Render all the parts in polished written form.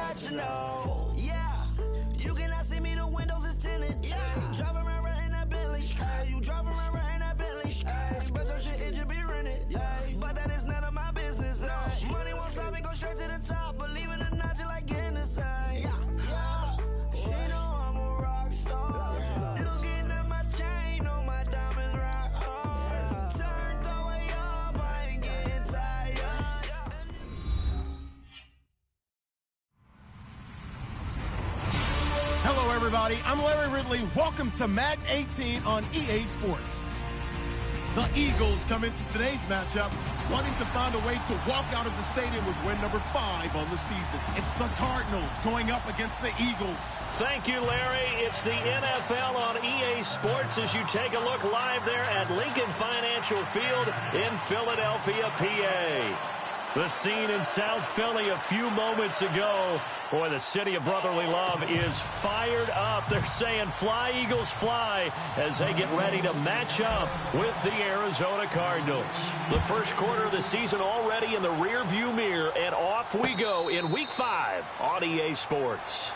what you know. Yeah, you cannot see me, the windows is tinted. Yeah, driving around right in that Bentley. Hey, you driving around right in that Bentley. Hey, but your shit, it just be rented. Yeah, but that is none of my business. Money won't stop me, go straight to the top. Believe it or not, just like getting the same. Yeah, she know I'm a rock star. Looking at my chain, on my diamonds right hard. Turned the way up, I ain't getting tired. Hello, everybody. I'm Larry Ridley. Welcome to Madden 18 on EA Sports. The Eagles come into today's matchup wanting to find a way to walk out of the stadium with win number 5 on the season. It's the Cardinals going up against the Eagles. Thank you, Larry. It's the NFL on EA Sports as you take a look live there at Lincoln Financial Field in Philadelphia, PA. The scene in South Philly a few moments ago. Boy, the city of brotherly love is fired up. They're saying, fly, Eagles, fly, as they get ready to match up with the Arizona Cardinals. The first quarter of the season already in the rearview mirror, and off we go in Week 5 on EA Sports.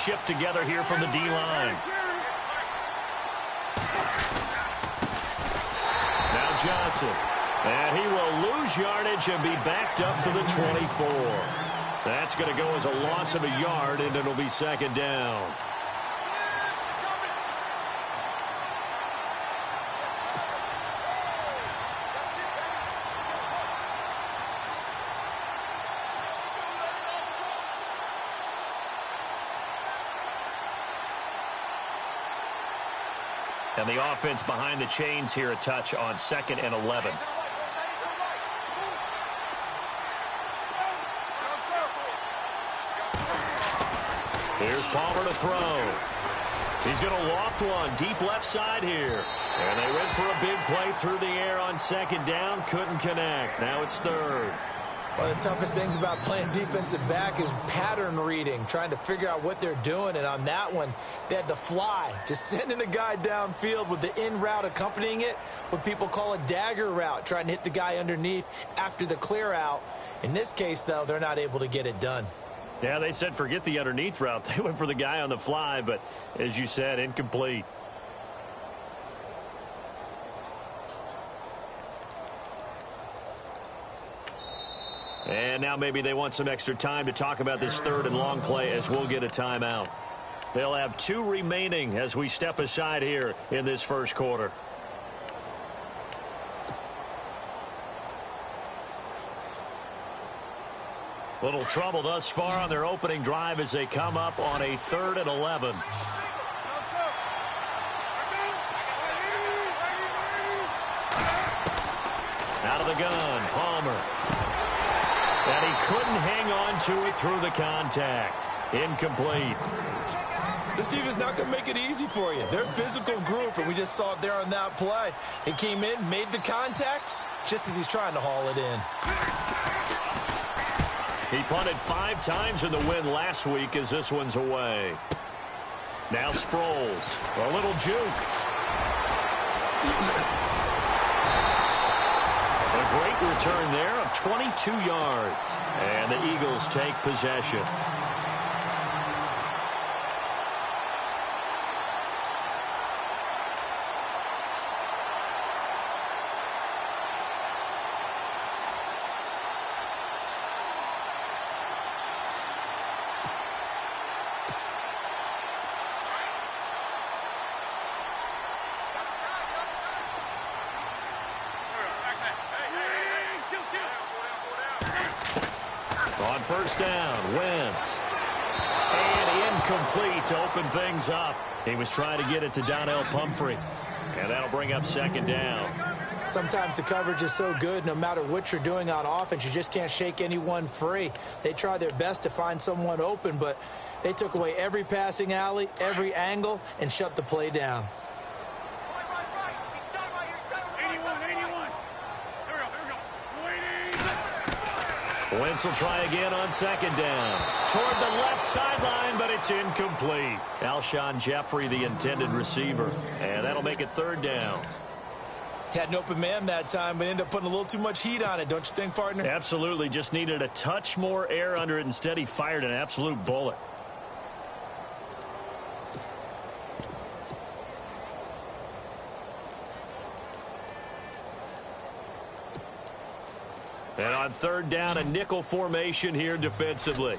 Shift together here from the D-line. Now Johnson. And he will lose yardage and be backed up to the 24. That's going to go as a loss of a yard, and it'll be second down. And the offense behind the chains here a touch on 2nd and 11. Here's Palmer to throw. He's going to loft one deep left side here. And they went for a big play through the air on 2nd down. Couldn't connect. Now it's 3rd. One of the toughest things about playing defensive back is pattern reading, trying to figure out what they're doing. And on that one, they had the fly, just sending a guy downfield with the in route accompanying it, what people call a dagger route, trying to hit the guy underneath after the clear out. In this case, though, they're not able to get it done. Yeah, they said forget the underneath route. They went for the guy on the fly, but as you said, incomplete. And now maybe they want some extra time to talk about this 3rd and long play as we'll get a timeout. They'll have 2 remaining as we step aside here in this first quarter. Little trouble thus far on their opening drive as they come up on a 3rd and 11. Out of the gun, Palmer. And he couldn't hang on to it through the contact. Incomplete. This defense is not going to make it easy for you. They're a physical group, and we just saw it there on that play. He came in, made the contact, just as he's trying to haul it in. He punted 5 times in the win last week as this one's away. Now Sproles. A little juke. A great return there of 22 yards. And the Eagles take possession. On first down, Wentz. And incomplete to open things up. He was trying to get it to Donnell Pumphrey. And that'll bring up second down. Sometimes the coverage is so good, no matter what you're doing on offense, you just can't shake anyone free. They try their best to find someone open, but they took away every passing alley, every angle, and shut the play down. Wentz will try again on second down. Toward the left sideline, but it's incomplete. Alshon Jeffrey, the intended receiver. And that'll make it third down. Had an open man that time, but ended up putting a little too much heat on it, don't you think, partner? Absolutely. Just needed a touch more air under it. Instead, he fired an absolute bullet. And on third down, a nickel formation here defensively.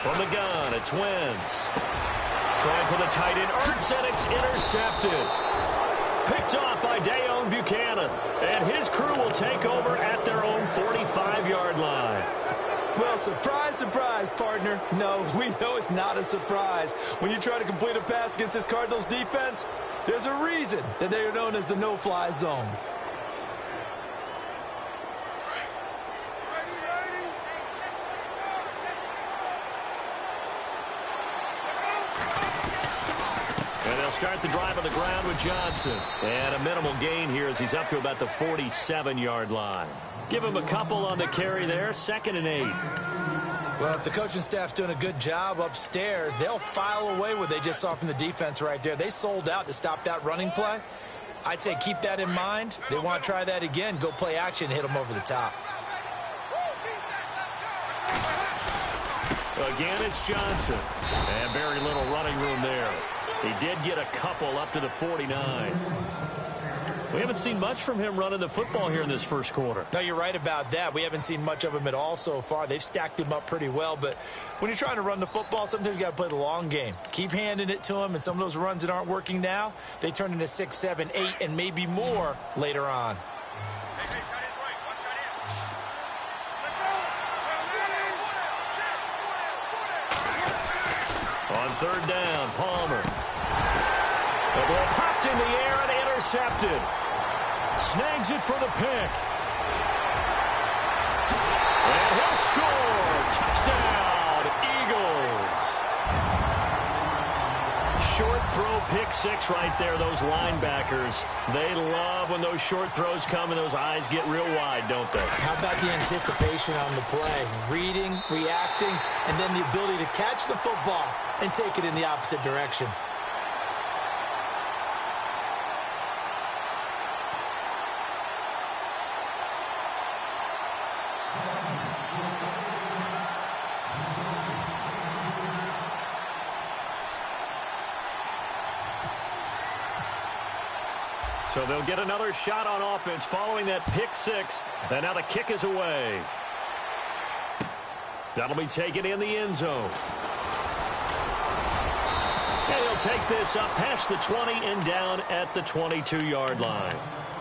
From the gun, it's Wentz. Trying for the tight end, Ertz, and it's intercepted. Picked off by Dayon Buchanan. And his crew will take over at their own 45-yard line. Well, surprise, surprise, partner. No, we know it's not a surprise. When you try to complete a pass against this Cardinals defense, there's a reason that they are known as the no-fly zone. And they'll start the drive on the ground with Johnson. And a minimal gain here as he's up to about the 47-yard line. Give him a couple on the carry there, 2nd and 8. Well, if the coaching staff's doing a good job upstairs, they'll file away what they just saw from the defense right there. They sold out to stop that running play. I'd say keep that in mind. They want to try that again, go play action, hit them over the top. Again, it's Johnson. And very little running room there. He did get a couple up to the 49. We haven't seen much from him running the football here in this first quarter. No, you're right about that. We haven't seen much of him at all so far. They've stacked him up pretty well, but when you're trying to run the football, sometimes you got to play the long game. Keep handing it to him, and some of those runs that aren't working now, they turn into 6, 7, 8, and maybe more later on. On third down, Palmer. The ball popped in the air and intercepted. Snags it for the pick. And he'll score. Touchdown, Eagles. Short throw, pick six right there. Those linebackers, they love when those short throws come and those eyes get real wide, don't they? How about the anticipation on the play? Reading, reacting, and then the ability to catch the football and take it in the opposite direction. So they'll get another shot on offense following that pick six. And now the kick is away. That'll be taken in the end zone. And he'll take this up past the 20 and down at the 22-yard line.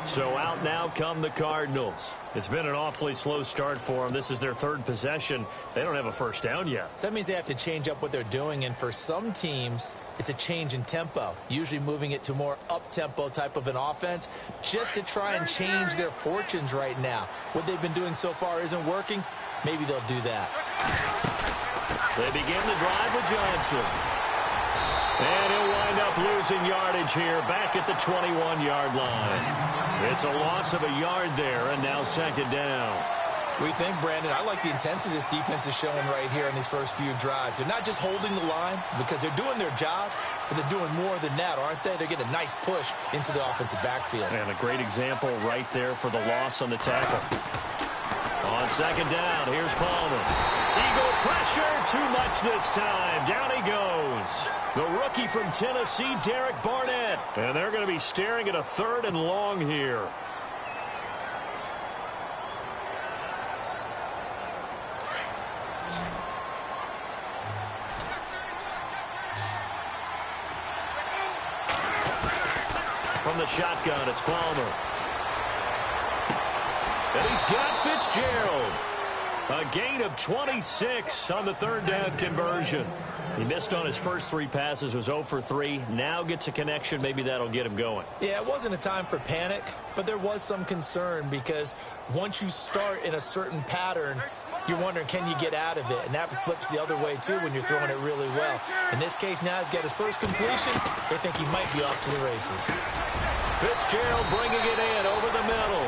So out now come the Cardinals. It's been an awfully slow start for them. This is their third possession. They don't have a first down yet. So that means they have to change up what they're doing, and for some teams, it's a change in tempo, usually moving it to more up-tempo type of an offense just to try and change their fortunes right now. What they've been doing so far isn't working. Maybe they'll do that. They begin the drive with Johnson. And he'll wind up losing yardage here back at the 21-yard line. It's a loss of a yard there, and now second down. What do you think, Brandon? I like the intensity this defense is showing right here in these first few drives. They're not just holding the line because they're doing their job, but they're doing more than that, aren't they? They're getting a nice push into the offensive backfield. And a great example right there for the loss on the tackle. On second down, here's Palmer. Eagle pressure, too much this time. Down he goes. The rookie from Tennessee, Derek Barnett. And they're going to be staring at a third and long here. From the shotgun, it's Palmer. And he's got Fitzgerald. A gain of 26 on the third down conversion. He missed on his first 3 passes, was 0 for 3. Now gets a connection. Maybe that'll get him going. Yeah, it wasn't a time for panic, but there was some concern because once you start in a certain pattern, you're wondering, can you get out of it? And that flips the other way, too, when you're throwing it really well. In this case, now he's got his first completion. They think he might be off to the races. Fitzgerald bringing it in over the middle.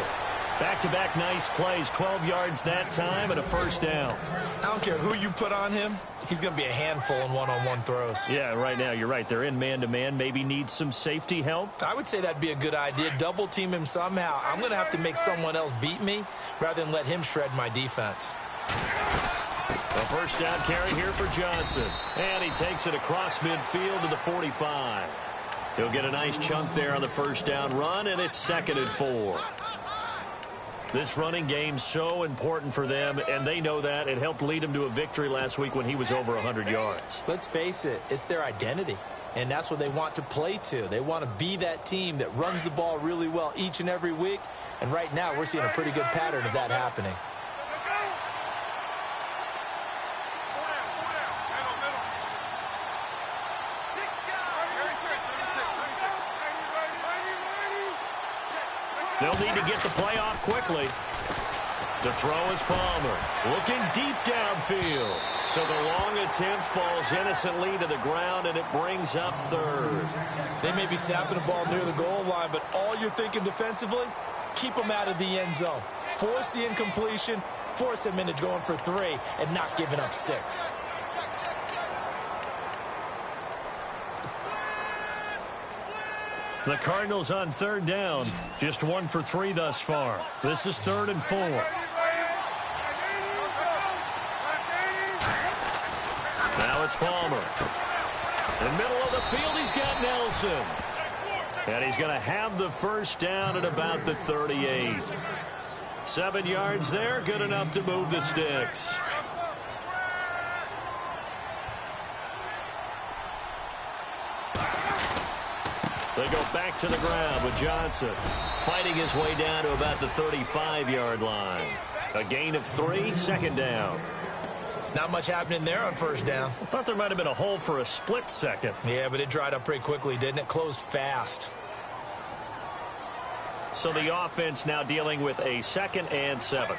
Back-to-back nice plays, 12 yards that time and a first down. I don't care who you put on him. He's going to be a handful in one-on-one throws. Yeah, right now, you're right. They're in man-to-man. Maybe needs some safety help. I would say that'd be a good idea. Double team him somehow. I'm going to have to make someone else beat me rather than let him shred my defense. A first down carry here for Johnson. And he takes it across midfield to the 45. He'll get a nice chunk there on the first down run, and it's 2nd and 4. This running game's so important for them, and they know that. It helped lead them to a victory last week when he was over 100 yards. Let's face it, it's their identity, and that's what they want to play to. They want to be that team that runs the ball really well each and every week, and right now we're seeing a pretty good pattern of that happening. They'll need to get the play off quickly. To throw is Palmer. Looking deep downfield. So the long attempt falls innocently to the ground, and it brings up 3rd. They may be snapping the ball near the goal line, but all you're thinking defensively, keep them out of the end zone. Force the incompletion, force them into going for 3, and not giving up 6. The Cardinals on 3rd down. Just 1 for 3 thus far. This is 3rd and 4. Now it's Palmer. In the middle of the field, he's got Nelson. And he's going to have the first down at about the 38. 7 yards there, good enough to move the sticks. They go back to the ground with Johnson fighting his way down to about the 35-yard line. A gain of 3, 2nd down. Not much happening there on first down. I thought there might have been a hole for a split second. Yeah, but it dried up pretty quickly, didn't it? Closed fast. So the offense now dealing with a 2nd and 7.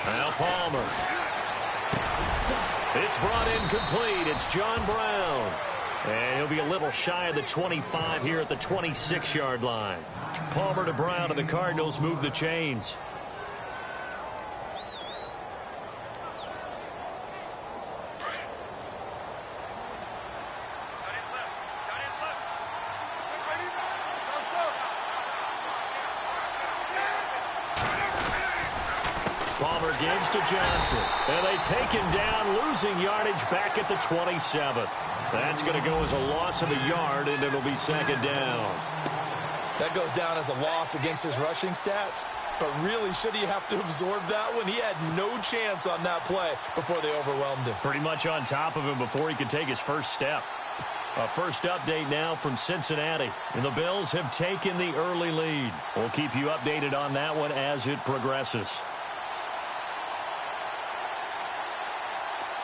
Now Palmer. It's brought in complete. It's John Brown. And he'll be a little shy of the 25 here at the 26-yard line. Palmer to Brown, and the Cardinals move the chains. Palmer gives to Johnson. And they take him down, losing yardage back at the 27th. That's going to go as a loss of a yard, and it'll be 2nd down. That goes down as a loss against his rushing stats. But really, should he have to absorb that one? He had no chance on that play before they overwhelmed him. Pretty much on top of him before he could take his first step. A first update now from Cincinnati. And the Bills have taken the early lead. We'll keep you updated on that one as it progresses.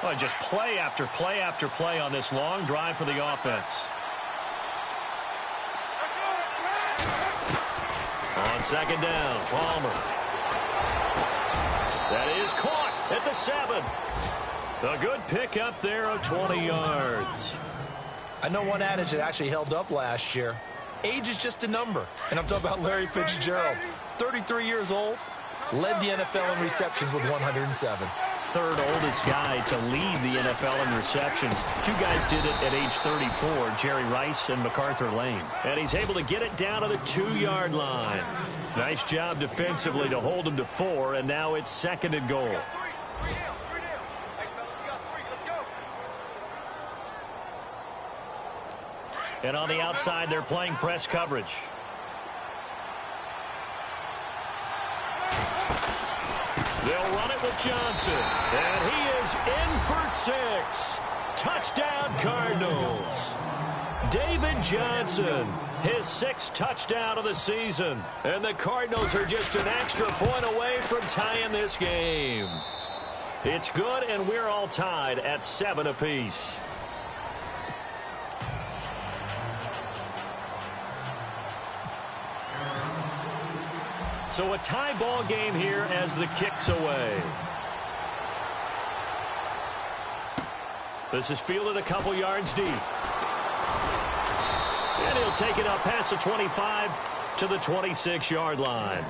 Well, just play after play after play on this long drive for the offense. On 2nd down, Palmer. That is caught at the 7. A good pickup there of 20 yards. I know one adage that actually held up last year. Age is just a number. And I'm talking about Larry Fitzgerald. 33 years old, led the NFL in receptions with 107. 3rd oldest guy to lead the NFL in receptions. 2 guys did it at age 34, Jerry Rice and MacArthur Lane. And he's able to get it down to the 2-yard line. Nice job defensively to hold him to 4, and now it's 2nd and goal. And on the outside, they're playing press coverage. They'll run it with Johnson. And he is in for 6. Touchdown, Cardinals. David Johnson, his 6th touchdown of the season. And the Cardinals are just an extra point away from tying this game. It's good, and we're all tied at 7 apiece. So a tie ball game here as the kick's away. This is fielded a couple yards deep. And he'll take it up past the 25 to the 26-yard line.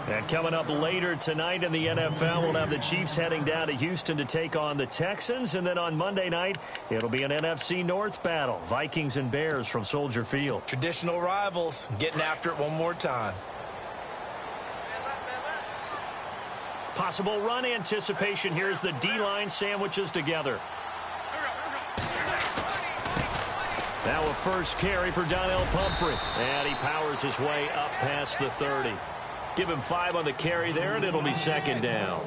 And coming up later tonight in the NFL, we'll have the Chiefs heading down to Houston to take on the Texans. And then on Monday night, it'll be an NFC North battle. Vikings and Bears from Soldier Field. Traditional rivals getting after it one more time. Possible run anticipation here as the D-line sandwiches together. Now a first carry for Donnell Pumphrey. And he powers his way up past the 30. Give him 5 on the carry there, and it'll be 2nd down.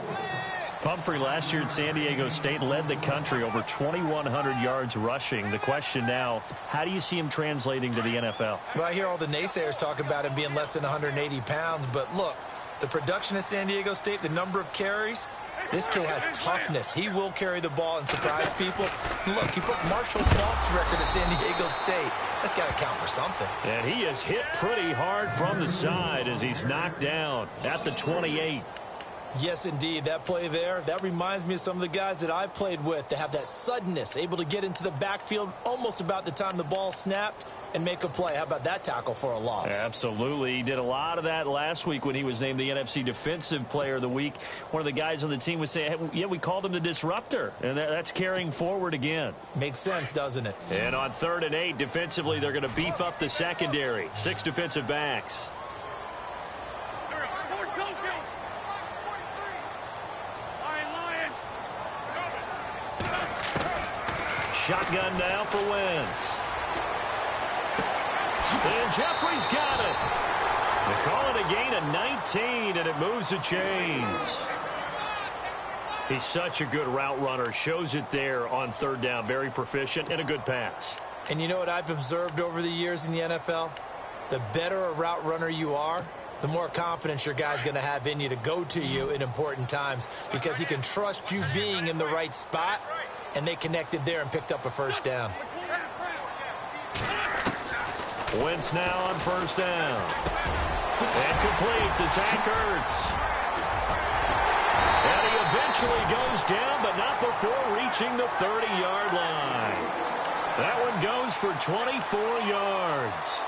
Pumphrey last year at San Diego State led the country over 2,100 yards rushing. The question now, how do you see him translating to the NFL? Well, I hear all the naysayers talk about him being less than 180 pounds, but look, the production at San Diego State, the number of carries, this kid has toughness. He will carry the ball and surprise people. Look, he broke Marshall Faulk's record at San Diego State. That's got to count for something. And he is hit pretty hard from the side as he's knocked down at the 28. Yes, indeed. That play there, that reminds me of some of the guys that I played with that have that suddenness, able to get into the backfield almost about the time the ball snapped and make a play. How about that tackle for a loss? Absolutely. He did a lot of that last week when he was named the NFC Defensive Player of the Week. One of the guys on the team was saying, hey, yeah, we called him the disruptor, and that's carrying forward again. Makes sense, doesn't it? And on 3rd and 8, defensively, they're going to beef up the secondary. 6 defensive backs. Shotgun now for Wentz. And Jeffrey's got it. They call it a gain of 19, and it moves the chains. He's such a good route runner. Shows it there on 3rd down. Very proficient and a good pass. And you know what I've observed over the years in the NFL? The better a route runner you are, the more confidence your guy's going to have in you to go to you in important times because he can trust you being in the right spot, and they connected there and picked up a 1st down. Wentz now on 1st down. And complete to Zach Ertz. And he eventually goes down, but not before reaching the 30-yard line. That one goes for 24 yards.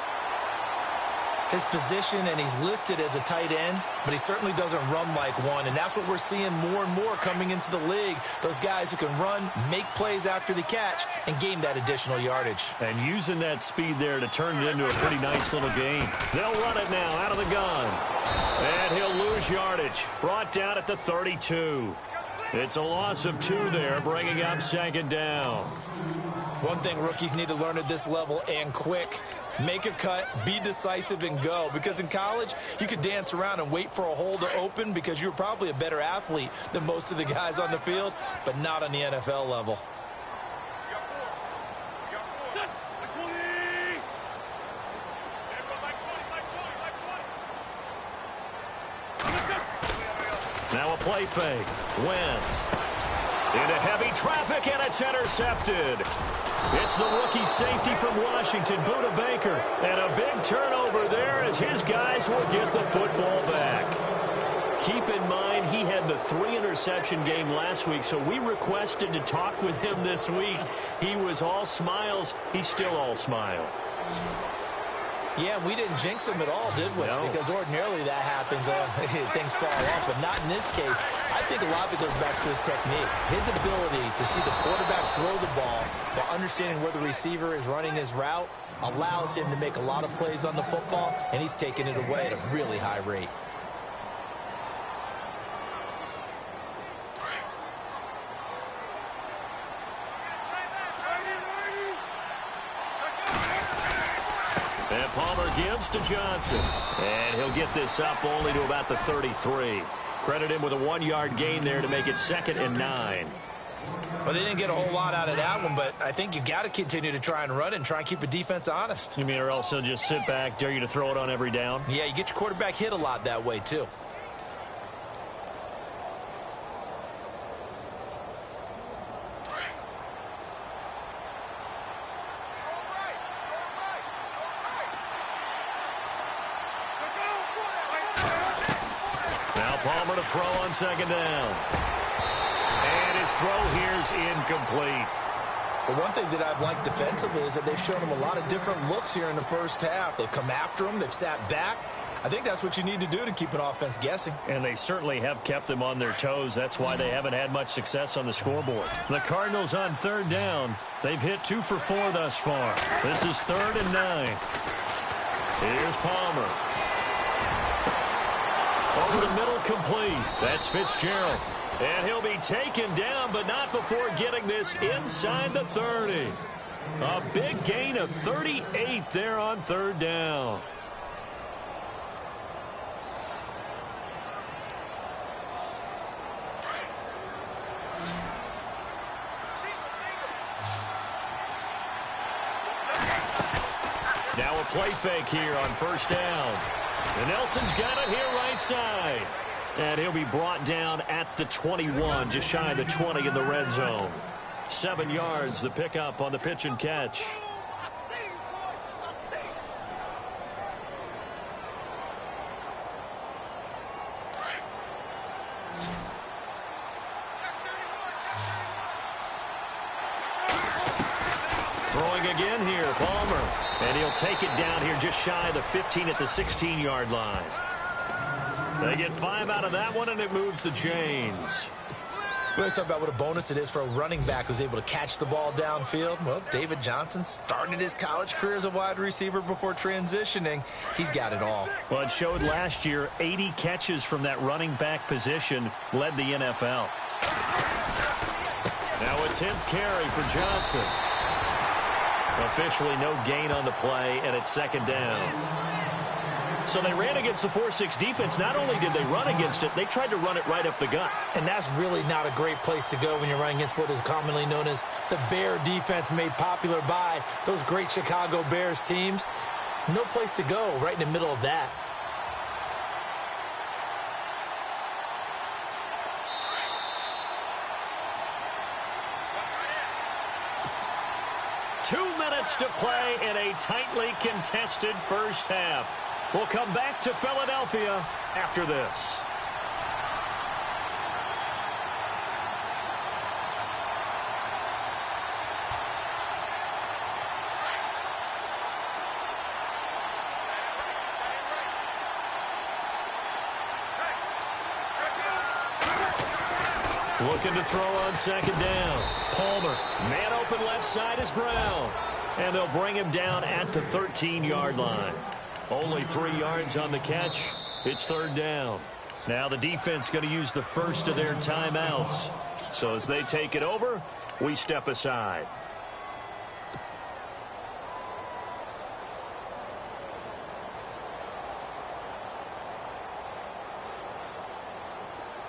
His position, and he's listed as a tight end, but he certainly doesn't run like one, and that's what we're seeing more and more coming into the league. Those guys who can run, make plays after the catch, and gain that additional yardage. And using that speed there to turn it into a pretty nice little game. They'll run it now out of the gun. And he'll lose yardage. Brought down at the 32. It's a loss of 2 there, bringing up 2nd down. One thing rookies need to learn at this level, and quick, make a cut, be decisive, and go. Because in college, you could dance around and wait for a hole to open because you're probably a better athlete than most of the guys on the field, but not on the NFL level. Now a play fake. Wentz into heavy traffic, and it's intercepted. It's the rookie safety from Washington, Budda Baker. And a big turnover there as his guys will get the football back. Keep in mind, he had the 3-interception game last week, so we requested to talk with him this week. He was all smiles. He's still all smile. Yeah, we didn't jinx him at all, did we? No. Because ordinarily that happens. Things fall off, but not in this case. I think a lot of it goes back to his technique. His ability to see the quarterback throw the ball while understanding where the receiver is running his route allows him to make a lot of plays on the football, and he's taking it away at a really high rate. And Palmer gives to Johnson. And he'll get this up only to about the 33. Credit him with a 1-yard gain there to make it 2nd and 9. Well, they didn't get a whole lot out of that one, but I think you've got to continue to try and run and try and keep the defense honest. You mean, or else they'll just sit back, dare you to throw it on every down? Yeah, you get your quarterback hit a lot that way, too. Now Palmer to throw on second down. And his throw here is incomplete. But one thing that I've liked defensively is that they've shown him a lot of different looks here in the first half. They've come after him. They've sat back. I think that's what you need to do to keep an offense guessing. And they certainly have kept them on their toes. That's why they haven't had much success on the scoreboard. The Cardinals on third down. They've hit 2 for 4 thus far. This is 3rd and 9. Here's Palmer. Over the middle, complete. That's Fitzgerald. And he'll be taken down, but not before getting this inside the 30. A big gain of 38 there on third down. Now a play fake here on first down. And Nelson's got it here right side. And he'll be brought down at the 21, just shy of the 20 in the red zone. 7 yards, the pickup on the pitch and catch. Throwing again here, Palmer. And he'll take it down here just shy of the 15 at the 16-yard line. They get 5 out of that one, and it moves the chains. We always talk about what a bonus it is for a running back who's able to catch the ball downfield. Well, David Johnson started his college career as a wide receiver before transitioning. He's got it all. Well, it showed last year 80 catches from that running back position led the NFL. Now a 10th carry for Johnson. Officially no gain on the play, and it's second down. So they ran against the 4-6 defense. Not only did they run against it, they tried to run it right up the gut. And that's really not a great place to go when you're running against what is commonly known as the Bear defense, made popular by those great Chicago Bears teams. No place to go right in the middle of that. To play in a tightly contested first half. We'll come back to Philadelphia after this. Looking to throw on second down. Palmer. Man open left side is Brown. And they'll bring him down at the 13-yard line. Only 3 yards on the catch. It's third down. Now the defense going to use the first of their timeouts. So as they take it over, we step aside.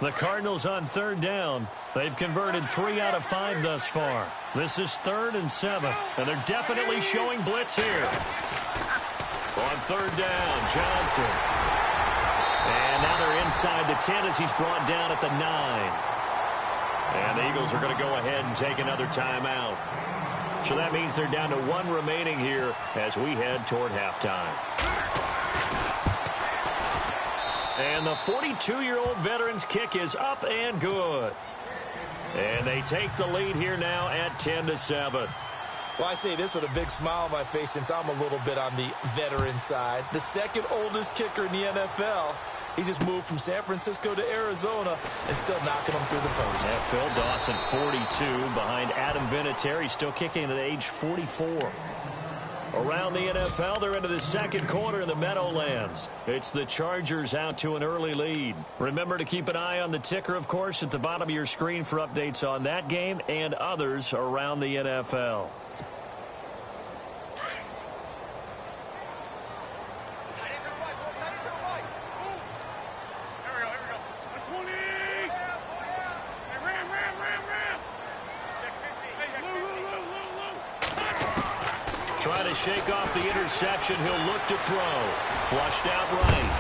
The Cardinals on third down. They've converted 3 out of 5 thus far. This is 3rd and 7, and they're definitely showing blitz here. On third down, Johnson. And now they're inside the 10 as he's brought down at the 9. And the Eagles are going to go ahead and take another timeout. So that means they're down to 1 remaining here as we head toward halftime. And the 42-year-old veteran's kick is up and good. And they take the lead here now at 10-7. Well, I say this with a big smile on my face since I'm a little bit on the veteran side. The second oldest kicker in the NFL. He just moved from San Francisco to Arizona and still knocking them through the post. Yeah, Phil Dawson, 42, behind Adam Vinatieri, still kicking at age 44. Around the NFL, they're into the second quarter in the Meadowlands. It's the Chargers out to an early lead. Remember to keep an eye on the ticker, of course, at the bottom of your screen for updates on that game and others around the NFL. trying to shake off the interception. He'll look to throw. Flushed out right.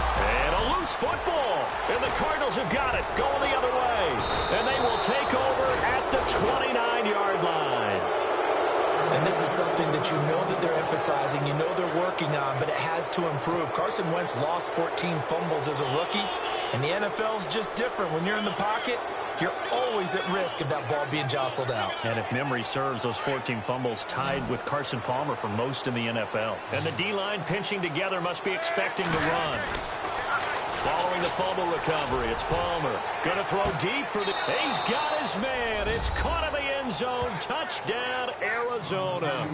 And a loose football. And the Cardinals have got it. Going the other way. And they will take over at the 29-yard line. And this is something that you know that they're emphasizing, you know they're working on, but it has to improve. Carson Wentz lost 14 fumbles as a rookie, and the NFL is just different. When you're in the pocket, you're always at risk of that ball being jostled out. And if memory serves, those 14 fumbles tied with Carson Palmer for most in the NFL. And the D-line pinching together must be expecting to run. Following the fumble recovery, it's Palmer. Going to throw deep for the... He's got his man. It's caught in the end zone. Touchdown, Arizona.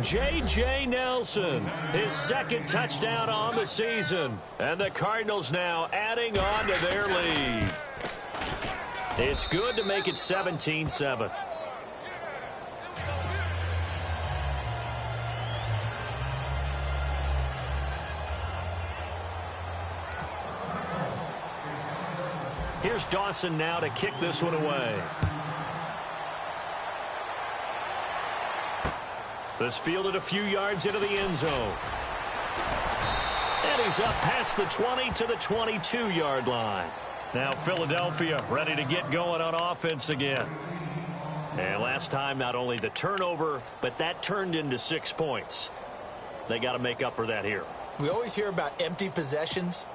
J.J. Nelson, his second touchdown on the season. And the Cardinals now adding on to their lead. It's good to make it 17-7. Here's Dawson now to kick this one away. This fielded a few yards into the end zone. And he's up past the 20 to the 22-yard line. Now Philadelphia ready to get going on offense again. And last time, not only the turnover, but that turned into 6 points. They got to make up for that here. We always hear about empty possessions,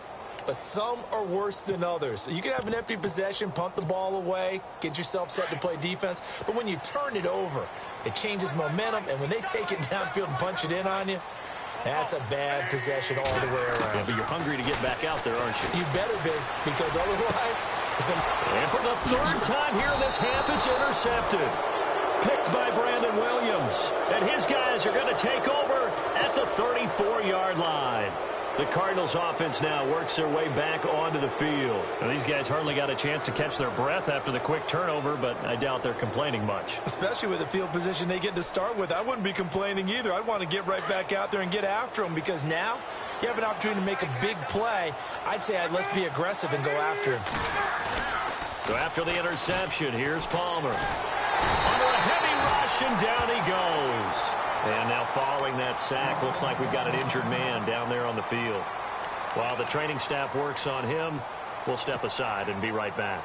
but some are worse than others. You can have an empty possession, punt the ball away, get yourself set to play defense, but when you turn it over, it changes momentum, and when they take it downfield and punch it in on you, that's a bad possession all the way around. Yeah, but you're hungry to get back out there, aren't you? You better be, because otherwise it's going to... And for the third time here in this half, it's intercepted. Picked by Brandon Williams. And his guys are going to take over at the 34-yard line. The Cardinals offense now works their way back onto the field. Now, these guys hardly got a chance to catch their breath after the quick turnover, but I doubt they're complaining much. Especially with the field position they get to start with. I wouldn't be complaining either. I'd want to get right back out there and get after them, because now you have an opportunity to make a big play. I'd say let's be aggressive and go after him. So after the interception, here's Palmer. Under a heavy rush, and down he goes. And now following that sack, looks like we've got an injured man down there on the field. While the training staff works on him, we'll step aside and be right back.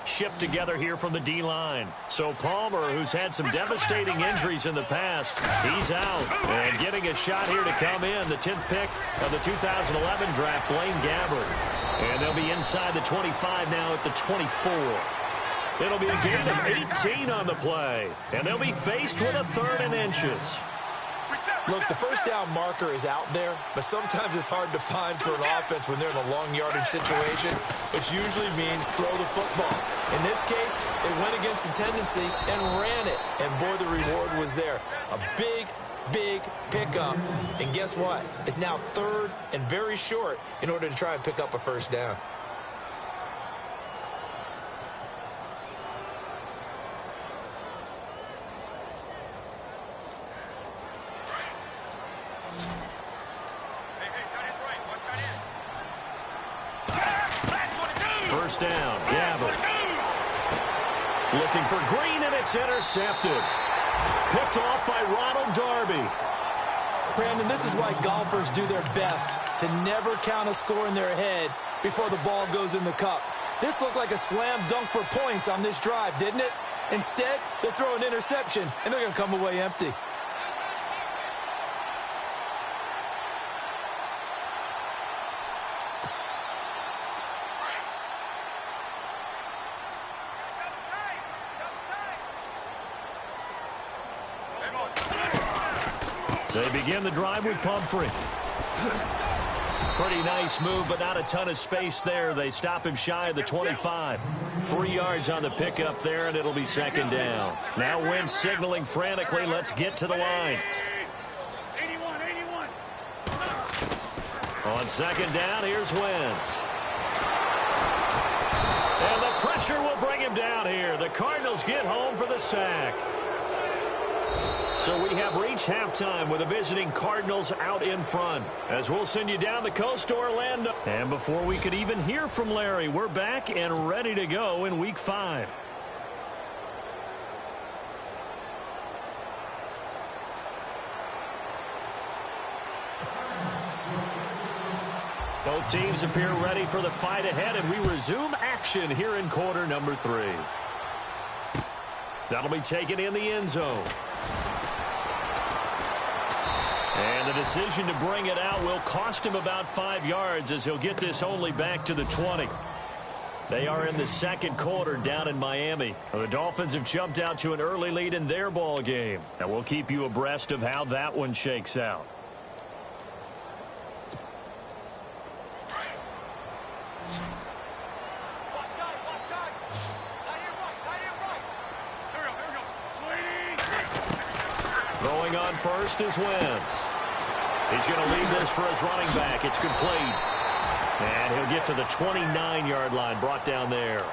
Shift together here from the D-line. So Palmer, who's had some devastating injuries in the past, he's out. And getting a shot here to come in, the 10th pick of the 2011 draft, Blaine Gabbert. And they'll be inside the 25 now at the 24. It'll be a gain of 18 on the play. And they'll be faced with a 3rd and inches. Look, the first down marker is out there, but sometimes it's hard to find for an offense when they're in a long yardage situation, which usually means throw the football. In this case, they went against the tendency and ran it, and boy, the reward was there. A big, big pickup, and guess what? It's now 3rd and very short in order to try and pick up a first down. First down, Gabbert. Looking for Green, and it's intercepted. Picked off by Ronald Darby. Brandon, this is why golfers do their best to never count a score in their head before the ball goes in the cup. This looked like a slam dunk for points on this drive, didn't it? Instead, they throw an interception, and they're going to come away empty. They begin the drive with Pumphrey. Pretty nice move, but not a ton of space there. They stop him shy of the 25. 3 yards on the pickup there, and it'll be 2nd down. Now Wentz signaling frantically, let's get to the line. 81. On 2nd down, here's Wentz. And the pressure will bring him down here. The Cardinals get home for the sack. So we have reached halftime with the visiting Cardinals out in front. As we'll send you down the coast to Orlando. And before we could even hear from Larry, we're back and ready to go in Week 5. Both teams appear ready for the fight ahead, and we resume action here in quarter number 3. That'll be taken in the end zone. And the decision to bring it out will cost him about 5 yards as he'll get this only back to the 20. They are in the second quarter down in Miami. The Dolphins have jumped out to an early lead in their ball game. And we'll keep you abreast of how that one shakes out. Throwing on first is Wentz. He's going to lead this for his running back. It's complete. And he'll get to the 29-yard line, brought down there.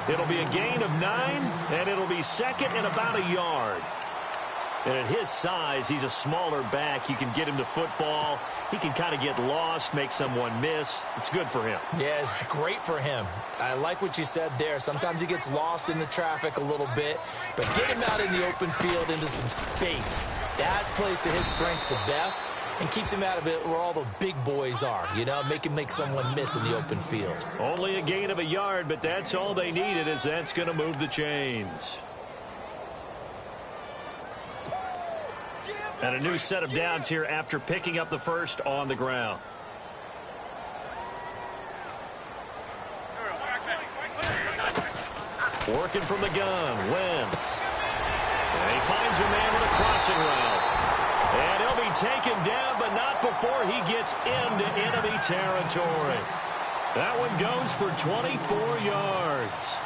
It'll be a gain of 9, and it'll be second and about a yard. And at his size, he's a smaller back. You can get him to football. He can kind of get lost, make someone miss. It's good for him. Yeah, it's great for him. I like what you said there. Sometimes he gets lost in the traffic a little bit, but get him out in the open field into some space. That plays to his strengths the best and keeps him out of it where all the big boys are, you know, make him make someone miss in the open field. Only a gain of a yard, but that's all they needed, as that's going to move the chains. And a new set of downs here after picking up the first on the ground. Working from the gun, Wentz. And he finds a man with a crossing route. And he'll be taken down, but not before he gets into enemy territory. That one goes for 24 yards.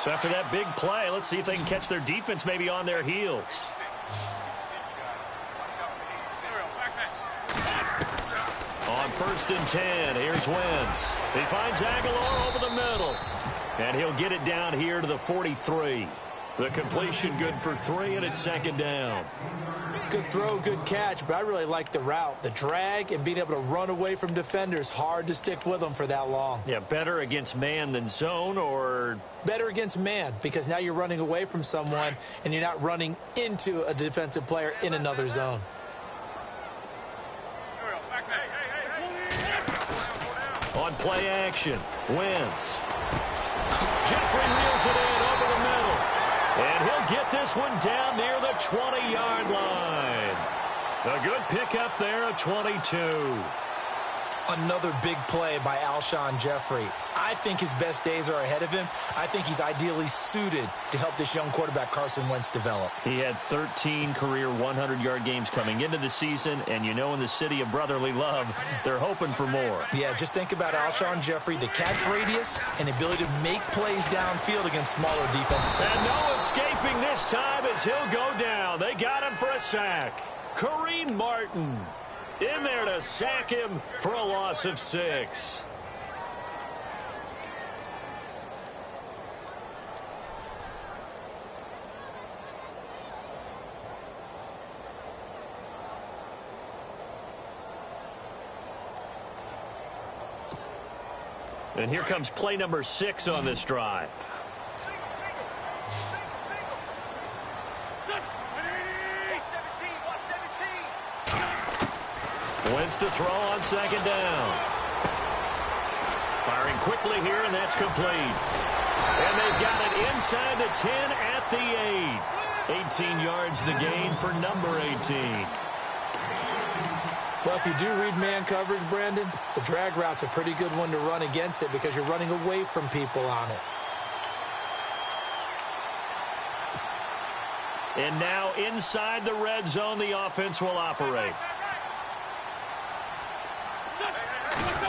So after that big play, let's see if they can catch their defense maybe on their heels. On 1st and 10, here's Wentz. He finds Aguilar over the middle. And he'll get it down here to the 43. The completion good for 3, and it's second down. Good throw, good catch, but I really like the route. The drag and being able to run away from defenders, hard to stick with them for that long. Yeah, better against man than zone, or? Better against man, because now you're running away from someone and you're not running into a defensive player in another zone. On play action, Wentz. Jeffrey reels it in over the middle. And he'll get this one down near the 20-yard line. A good pickup there at 22. Another big play by Alshon Jeffrey. I think his best days are ahead of him. I think he's ideally suited to help this young quarterback Carson Wentz develop. He had 13 career 100-yard games coming into the season, and you know in the city of brotherly love, they're hoping for more. Yeah, just think about Alshon Jeffrey, the catch radius and ability to make plays downfield against smaller defense. And no escaping this time as he'll go down. They got him for a sack. Kareem Martin in there to sack him for a loss of 6. And here comes play number 6 on this drive. Wentz to throw on second down. Firing quickly here, and that's complete. And they've got it inside the 10 at the 8. 18 yards the gain for number 18. Well, if you do read man coverage, Brandon, the drag route's a pretty good one to run against it because you're running away from people on it. And now inside the red zone, the offense will operate.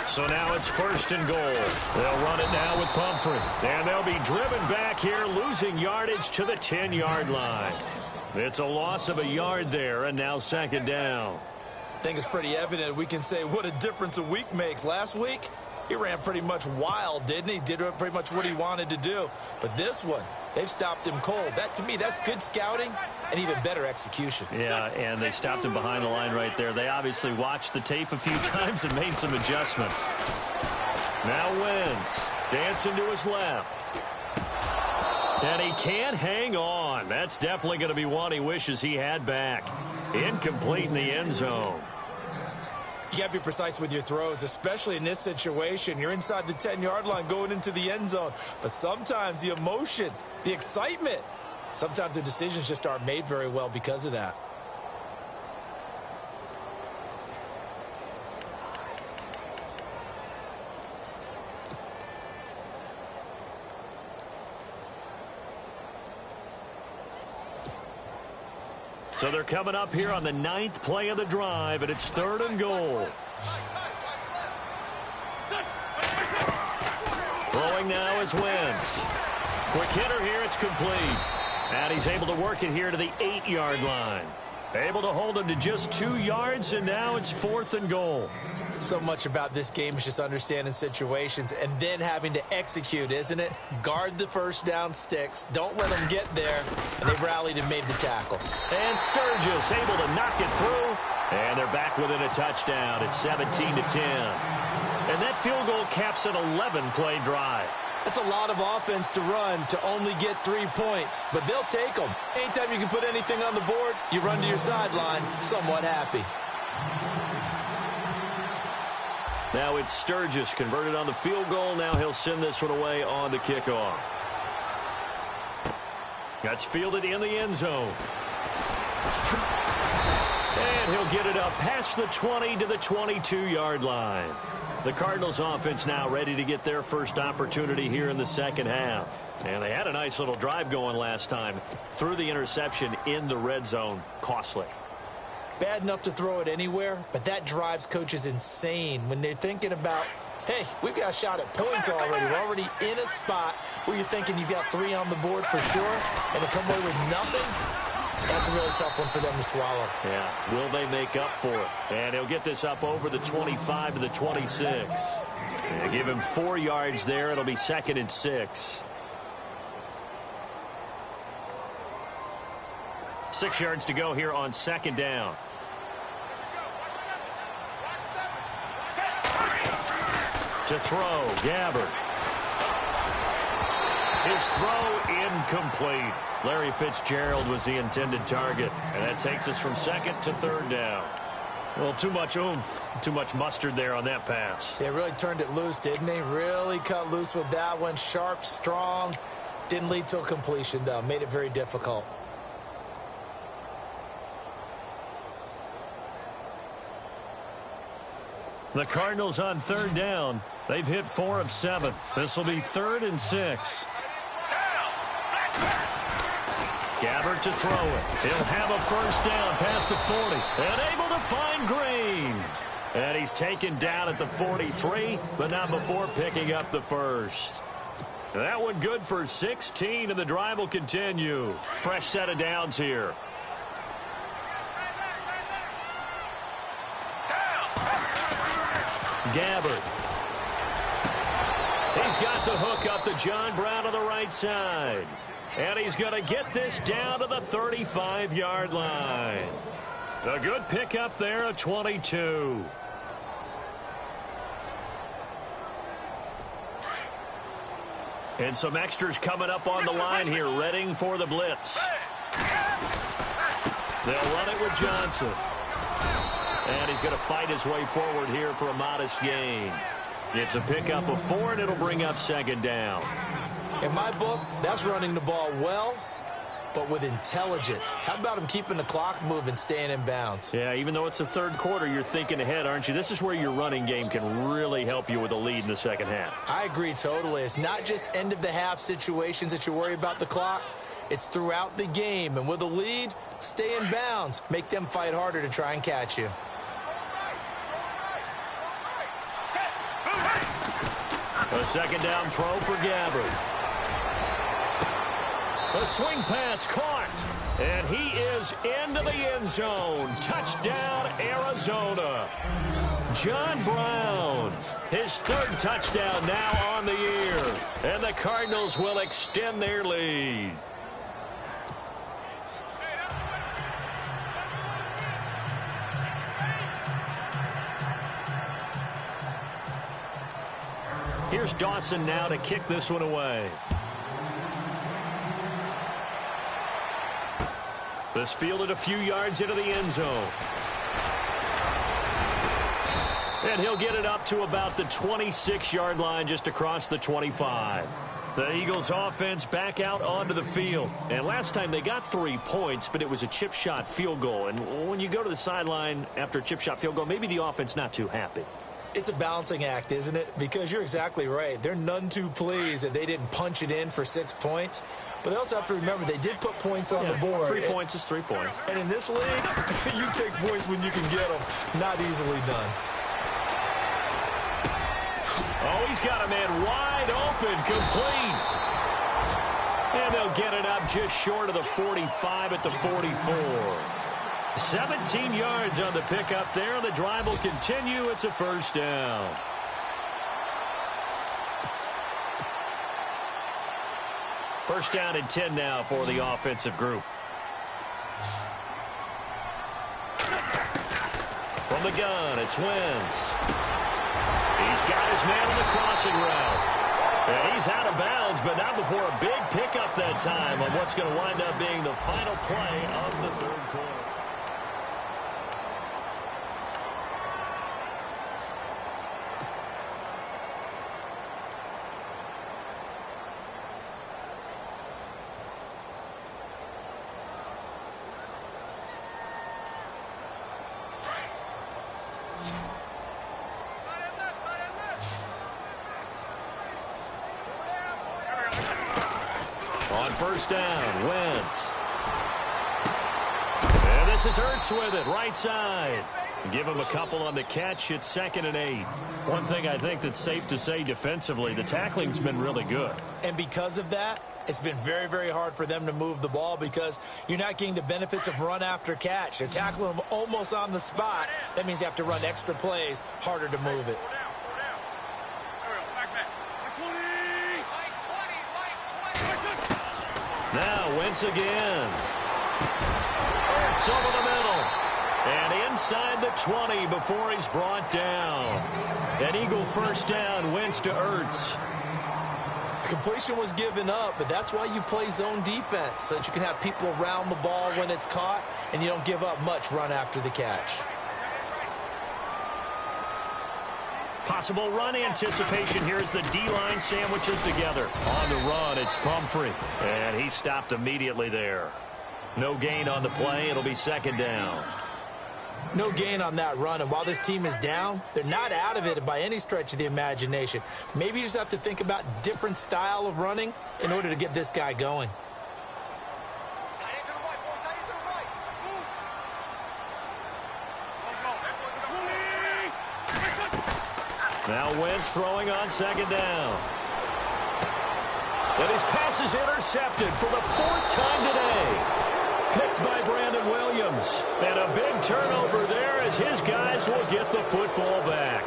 So now it's 1st and goal. They'll run it now with Pumphrey. And they'll be driven back here, losing yardage to the 10-yard line. It's a loss of a yard there, and now second down. I think it's pretty evident we can say what a difference a week makes. Last week, He ran pretty much wild, didn't he? Did pretty much what he wanted to do. But this one, they've stopped him cold. That, to me, that's good scouting and even better execution. Yeah, and they stopped him behind the line right there. They obviously watched the tape a few times and made some adjustments. Now Wentz dancing to his left. And he can't hang on. That's definitely going to be one he wishes he had back. Incomplete in the end zone. You got to be precise with your throws, especially in this situation. You're inside the 10-yard line going into the end zone. But sometimes the emotion, the excitement, sometimes the decisions just aren't made very well because of that. So they're coming up here on the 9th play of the drive, and it's 3rd and goal. Throwing now is Wentz. Quick hitter here, it's complete. And he's able to work it here to the 8-yard line. Able to hold him to just 2 yards, and now it's 4th and goal. So much about this game is just understanding situations and then having to execute, isn't it? Guard the first down sticks. Don't let them get there. And they rallied and made the tackle. And Sturgis able to knock it through. And they're back within a touchdown. It's 17-10. And that field goal caps an 11-play drive. That's a lot of offense to run to only get 3 points. But they'll take them. Anytime you can put anything on the board, you run to your sideline somewhat happy. Now it's Sturgis converted on the field goal. Now he'll send this one away on the kickoff. That's fielded in the end zone. And he'll get it up past the 20 to the 22-yard line. The Cardinals offense now ready to get their first opportunity here in the second half. And they had a nice little drive going last time. Threw the interception in the red zone. Costly. Bad enough to throw it anywhere, but that drives coaches insane when they're thinking about, hey, we've got a shot at points already. We're already in a spot where you're thinking you've got 3 on the board for sure, and to come away with nothing, that's a really tough one for them to swallow. Yeah, will they make up for it? And he'll get this up over the 25 to the 26. They give him 4 yards there. It'll be 2nd and 6. 6 yards to go here on 2nd down. To throw, Gabbard. His throw incomplete. Larry Fitzgerald was the intended target. And that takes us from 2nd to 3rd down. Well, too much oomph, too much mustard there on that pass. They really turned it loose, didn't they? Really cut loose with that one. Sharp, strong. Didn't lead to a completion, though. Made it very difficult. The Cardinals on 3rd down. They've hit 4 of 7. This will be 3rd and 6. Gabbard to throw it. He'll have a first down past the 40. And able to find Green. And he's taken down at the 43, but not before picking up the first. That one good for 16, and the drive will continue. Fresh set of downs here. Gabbard. He's got the hook up to John Brown on the right side. And he's going to get this down to the 35-yard line. A good pickup there at 22. And some extras coming up on the line here, readying for the blitz. They'll run it with Johnson. And he's going to fight his way forward here for a modest gain. It's a pickup of 4, and it'll bring up 2nd down. In my book, that's running the ball well, but with intelligence. How about him keeping the clock moving, staying in bounds? Yeah, even though it's the 3rd quarter, you're thinking ahead, aren't you? This is where your running game can really help you with a lead in the second half. I agree totally. It's not just end-of-the-half situations that you worry about the clock. It's throughout the game. And with a lead, stay in bounds. Make them fight harder to try and catch you. A 2nd down throw for Gabbard. A swing pass caught, and he is into the end zone. Touchdown, Arizona. John Brown. His third touchdown now on the year. And the Cardinals will extend their lead. Here's Dawson now to kick this one away. This fielded a few yards into the end zone. And he'll get it up to about the 26-yard line, just across the 25. The Eagles offense back out onto the field. And last time they got 3 points, but it was a chip shot field goal. And when you go to the sideline after a chip shot field goal, maybe the offense not too happy. It's a balancing act, isn't it? Because you're exactly right. They're none too pleased that they didn't punch it in for 6 points. But they also have to remember they did put points on the board. 3 points is 3 points. And in this league, you take points when you can get them. Not easily done. Oh, he's got a man wide open, complete. And they'll get it up just short of the 45 at the 44. 17 yards on the pickup there. The drive will continue. It's a first down. First down and 10 now for the offensive group. From the gun, it's Wentz. He's got his man on the crossing route. And he's out of bounds, but not before a big pickup that time on what's going to wind up being the final play of the third quarter. On first down, Wentz. And this is Ertz with it, right side. Give him a couple on the catch. It's 2nd and 8. One thing I think that's safe to say defensively, the tackling's been really good. And because of that, it's been very, very hard for them to move the ball because you're not getting the benefits of run after catch. They're tackling them almost on the spot. That means you have to run extra plays, harder to move it. Now Wentz again. Ertz over the middle. And inside the 20 before he's brought down. An Eagle first down, Wentz to Ertz. Completion was given up, but that's why you play zone defense, so that you can have people around the ball when it's caught, and you don't give up much run after the catch. Possible run anticipation here as the D-line sandwiches together. On the run, it's Pumphrey. And he stopped immediately there. No gain on the play. It'll be 2nd down. No gain on that run, and while this team is down, they're not out of it by any stretch of the imagination. Maybe you just have to think about different style of running in order to get this guy going. Now Wentz throwing on 2nd down. And his pass is intercepted for the 4th time today. Picked by Brandon Williams. And a big turnover there as his guys will get the football back.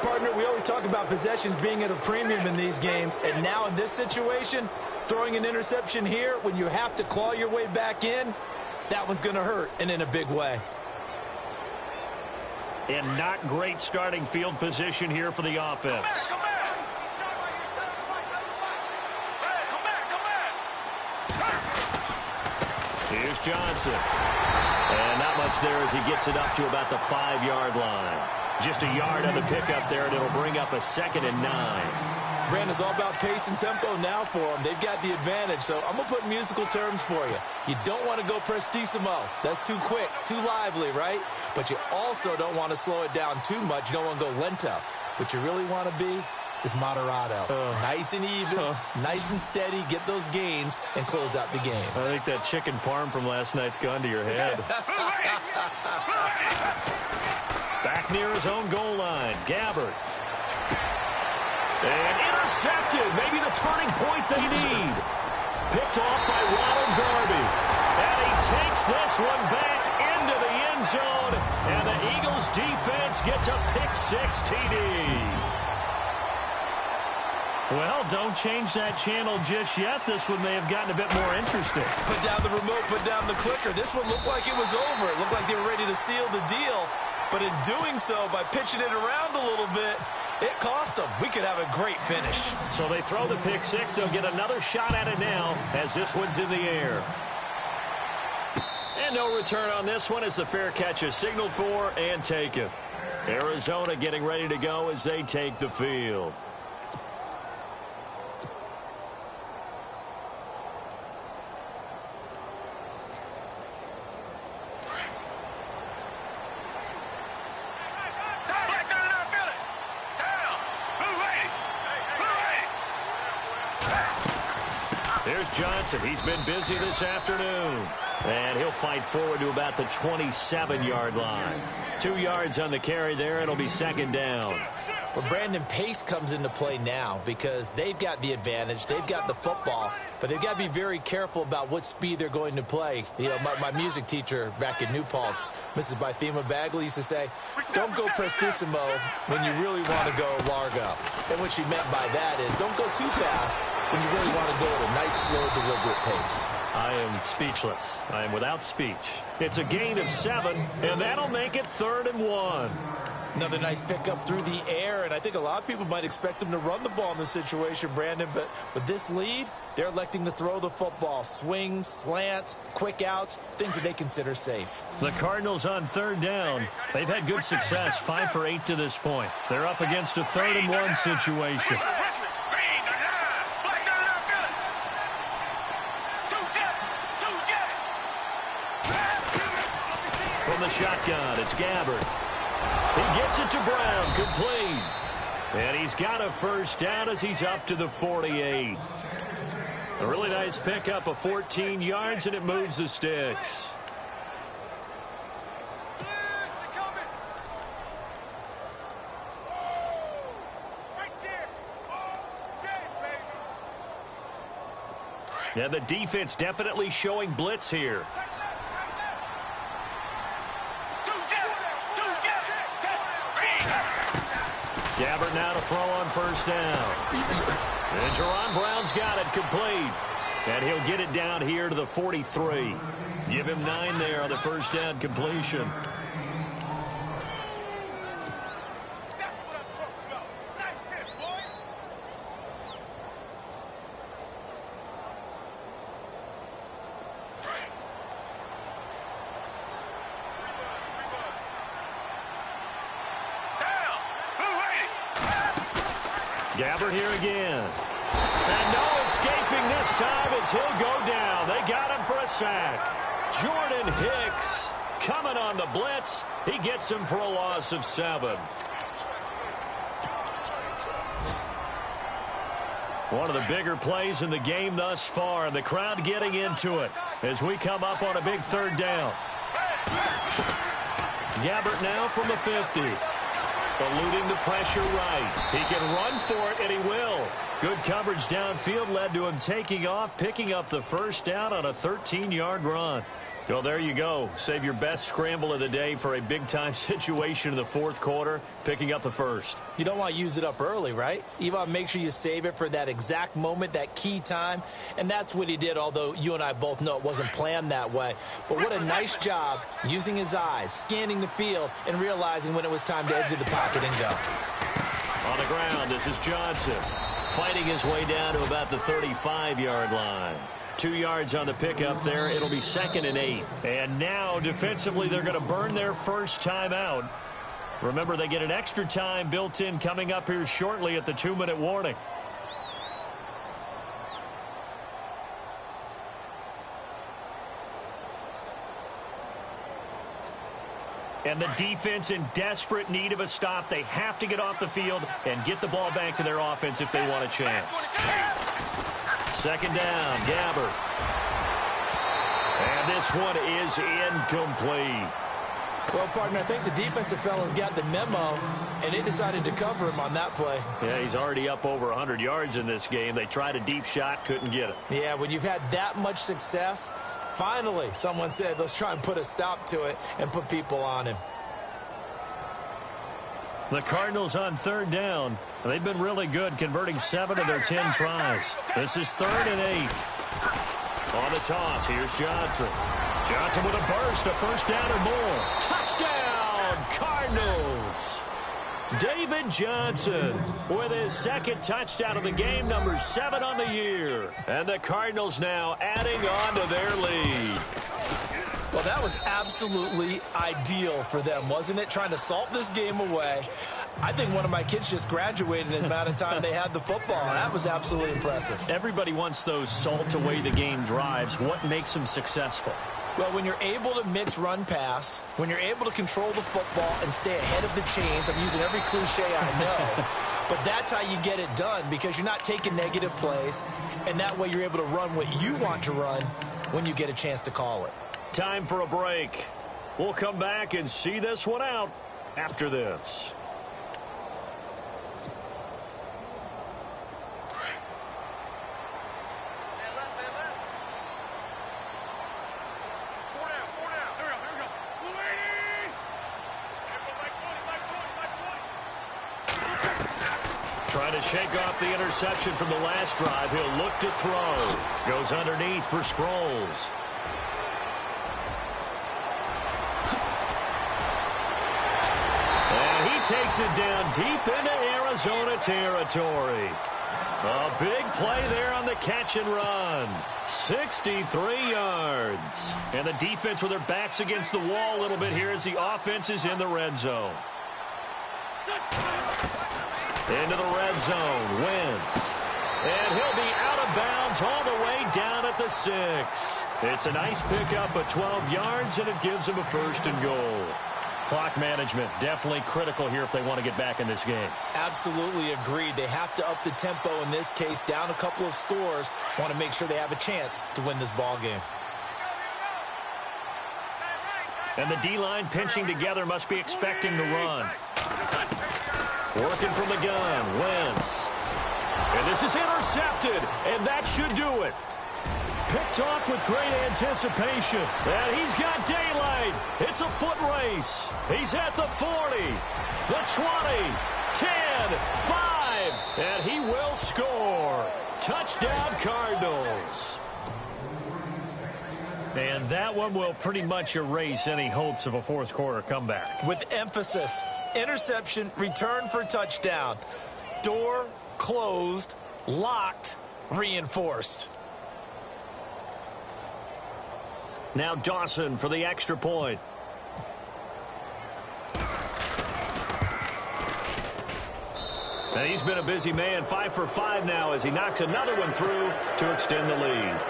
Partner, we always talk about possessions being at a premium in these games. And now in this situation, throwing an interception here when you have to claw your way back in, that one's going to hurt, and in a big way. And not great starting field position here for the offense. Here's Johnson. And not much there as he gets it up to about the 5-yard line. Just a yard on the pickup there, and it'll bring up a 2nd and 9. Brandon, it's all about pace and tempo now for them. They've got the advantage, so I'm going to put musical terms for you. You don't want to go prestissimo. That's too quick, too lively, right? But you also don't want to slow it down too much. You don't want to go lento. What you really want to be is moderato. Nice and even, nice and steady, get those gains, and close out the game. I think that chicken parm from last night's gone to your head. Back near his own goal line, Gabbert. And intercepted, maybe the turning point they need. Picked off by Ronald Darby. And he takes this one back into the end zone. And the Eagles defense gets a pick-6 TD. Well, don't change that channel just yet. This one may have gotten a bit more interesting. Put down the remote, put down the clicker. This one looked like it was over. It looked like they were ready to seal the deal. But in doing so, by pitching it around a little bit, it cost them. We could have a great finish. So they throw the pick-6. They'll get another shot at it now as this one's in the air. And no return on this one as the fair catch is signaled for and taken. Arizona getting ready to go as they take the field. There's Johnson. He's been busy this afternoon. And he'll fight forward to about the 27-yard line. 2 yards on the carry there. It'll be second down. Well, Brandon, pace comes into play now because they've got the advantage. They've got the football, but they've got to be very careful about what speed they're going to play. You know, my music teacher back in New Paltz, Mrs. Bythema Bagley, used to say, don't go prestissimo when you really want to go largo. And what she meant by that is don't go too fast when you really want to go at a nice, slow, deliberate pace. I am speechless. I am without speech. It's a gain of 7, and that'll make it 3rd and 1. Another nice pickup through the air, and I think a lot of people might expect them to run the ball in this situation, Brandon, but with this lead, they're electing to throw the football. Swings, slants, quick outs, things that they consider safe. The Cardinals on 3rd down. They've had good success, 5 for 8 to this point. They're up against a 3rd and 1 situation. From the shotgun, it's Gabbard. He gets it to Brown, complete. And he's got a first down as he's up to the 48. A really nice pickup of 14 yards, and it moves the sticks. Yeah, the defense definitely showing blitz here. Gabbard now to throw on first down. And Jerron Brown's got it complete. And he'll get it down here to the 43. Give him 9 there on the first down completion. Gabbard here again. And no escaping this time as he'll go down. They got him for a sack. Jordan Hicks coming on the blitz. He gets him for a loss of 7. One of the bigger plays in the game thus far, and the crowd getting into it as we come up on a big 3rd down. Gabbard now from the 50. Eluding the pressure right. He can run for it, and he will. Good coverage downfield led to him taking off, picking up the first down on a 13-yard run. Well, there you go. Save your best scramble of the day for a big-time situation in the 4th quarter, picking up the first. You don't want to use it up early, right? You want to make sure you save it for that exact moment, that key time. And that's what he did, although you and I both know it wasn't planned that way. But what a nice job using his eyes, scanning the field, and realizing when it was time to exit the pocket and go. On the ground, this is Johnson. Fighting his way down to about the 35-yard line. 2 yards on the pickup there. It'll be 2nd and 8. And now, defensively, they're going to burn their first time out. Remember, they get an extra time built in coming up here shortly at the 2-minute warning. And the defense in desperate need of a stop. They have to get off the field and get the ball back to their offense if they want a chance. 2nd down, Gabbard. And this one is incomplete. Well, partner, I think the defensive fellas got the memo, and they decided to cover him on that play. Yeah, he's already up over 100 yards in this game. They tried a deep shot, couldn't get it. Yeah, when you've had that much success, finally someone said, let's try and put a stop to it and put people on him. The Cardinals on third down. They've been really good, converting 7 of their 10 tries. This is 3rd and 8. On the toss, here's Johnson. Johnson with a burst, a first down or more. Touchdown, Cardinals! David Johnson with his 2nd touchdown of the game, number 7 on the year. And the Cardinals now adding on to their lead. Well, that was absolutely ideal for them, wasn't it? Trying to salt this game away. I think one of my kids just graduated in the amount of time they had the football. That was absolutely impressive. Everybody wants those salt away the game drives. What makes them successful? Well, when you're able to mix run-pass, when you're able to control the football and stay ahead of the chains, I'm using every cliche I know, but that's how you get it done because you're not taking negative plays, and that way you're able to run what you want to run when you get a chance to call it. Time for a break. We'll come back and see this one out after this. Trying to shake off the interception from the last drive. He'll look to throw. Goes underneath for Sproles. And he takes it down deep into Arizona territory. A big play there on the catch and run. 63 yards. And the defense with their backs against the wall a little bit here as the offense is in the red zone. Into the red zone, Wentz. And he'll be out of bounds all the way down at the 6. It's a nice pickup of 12 yards, and it gives him a 1st and goal. Clock management, definitely critical here if they want to get back in this game. Absolutely agreed. They have to up the tempo in this case, down a couple of scores. Want to make sure they have a chance to win this ball game. And the D-line pinching together must be expecting the run. Working from the gun, Wentz. And this is intercepted, and that should do it. Picked off with great anticipation. And he's got daylight. It's a foot race. He's at the 40, the 20, 10, 5, and he will score. Touchdown, Cardinals. And that one will pretty much erase any hopes of a fourth quarter comeback. With emphasis, interception, return for touchdown. Door closed, locked, reinforced. Now Dawson for the extra point. And he's been a busy man, 5 for 5 now as he knocks another one through to extend the lead.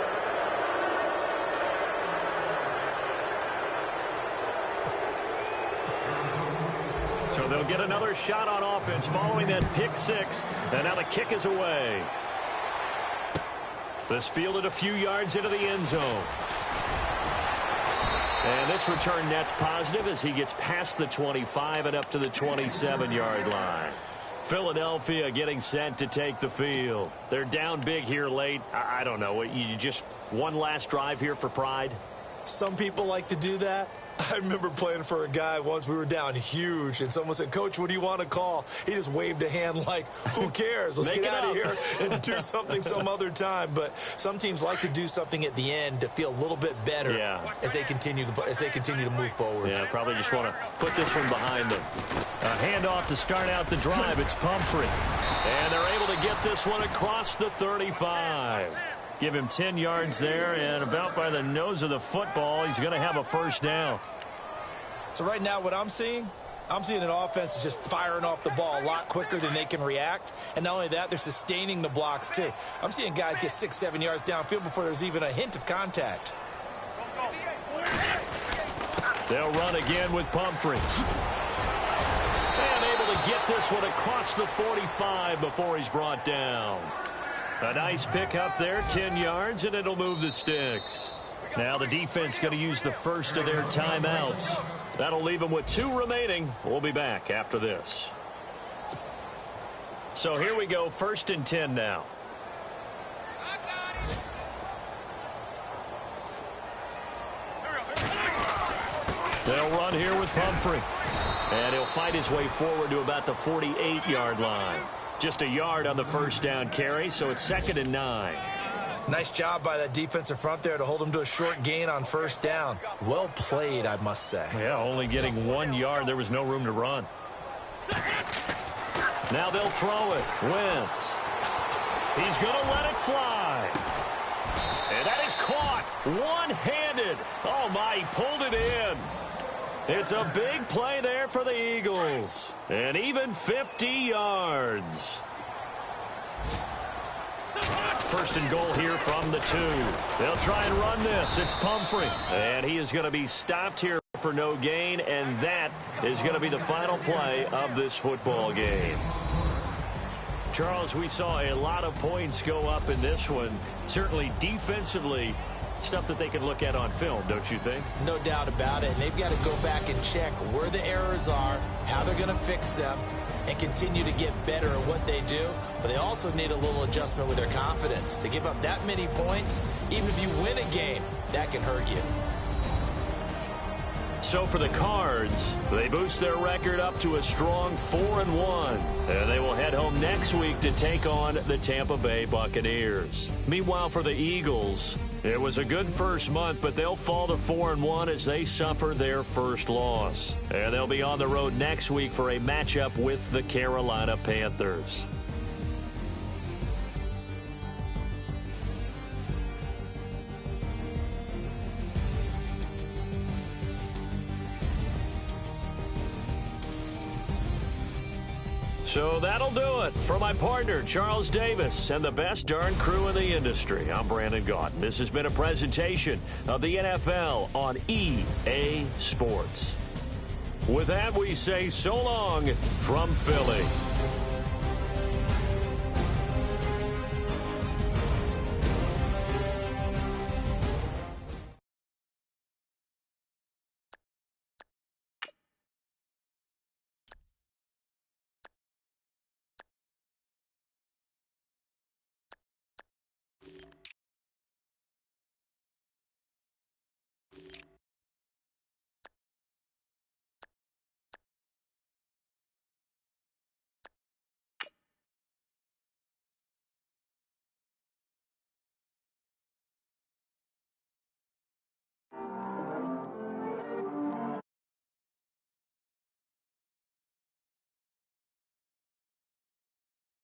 So they'll get another shot on offense following that pick 6. And now the kick is away. This fielded a few yards into the end zone. And this return net's positive as he gets past the 25 and up to the 27-yard line. Philadelphia getting set to take the field. They're down big here late. I don't know. You just one last drive here for pride? Some people like to do that. I remember playing for a guy once. We were down huge, and someone said, "Coach, what do you want to call?" He just waved a hand like, who cares? Let's get out of here and do something some other time. But some teams like to do something at the end to feel a little bit better as they continue to move forward. Yeah, probably just want to put this one behind them. A handoff to start out the drive. It's Pumphrey. And they're able to get this one across the 35. Give him 10 yards there, and about by the nose of the football, he's going to have a first down. So right now what I'm seeing an offense is just firing off the ball a lot quicker than they can react. And not only that, they're sustaining the blocks too. I'm seeing guys get 6-7 yards downfield before there's even a hint of contact. They'll run again with Pumphrey. And able to get this one across the 45 before he's brought down. A nice pick up there, 10 yards, and it'll move the sticks. Now the defense going to use the first of their timeouts. That'll leave them with 2 remaining. We'll be back after this. So here we go, 1st and 10 now. They'll run here with Pumphrey. And he'll fight his way forward to about the 48-yard line. Just a yard on the first down carry, so it's 2nd and 9. Nice job by that defensive front there to hold him to a short gain on first down. Well played, I must say. Yeah, only getting 1 yard. There was no room to run. Now they'll throw it. Wentz. He's going to let it fly. And that is caught one-handed. Oh, my, he pulled it in. It's a big play there for the Eagles. And even 50 yards. First and goal here from the 2. They'll try and run this. It's Pumphrey. And he is going to be stopped here for no gain. And that is going to be the final play of this football game. Charles, we saw a lot of points go up in this one. Certainly defensively, stuff that they can look at on film, don't you think? No doubt about it. And they've got to go back and check where the errors are, how they're going to fix them, and continue to get better at what they do. But they also need a little adjustment with their confidence. To give up that many points, even if you win a game, that can hurt you. So for the Cards, they boost their record up to a strong 4-1. And they will head home next week to take on the Tampa Bay Buccaneers. Meanwhile, for the Eagles, it was a good first month, but they'll fall to 4-1 as they suffer their first loss. And they'll be on the road next week for a matchup with the Carolina Panthers. So that'll do it. For my partner, Charles Davis, and the best darn crew in the industry, I'm Brandon Gaudin. This has been a presentation of the NFL on EA Sports. With that, we say so long from Philly.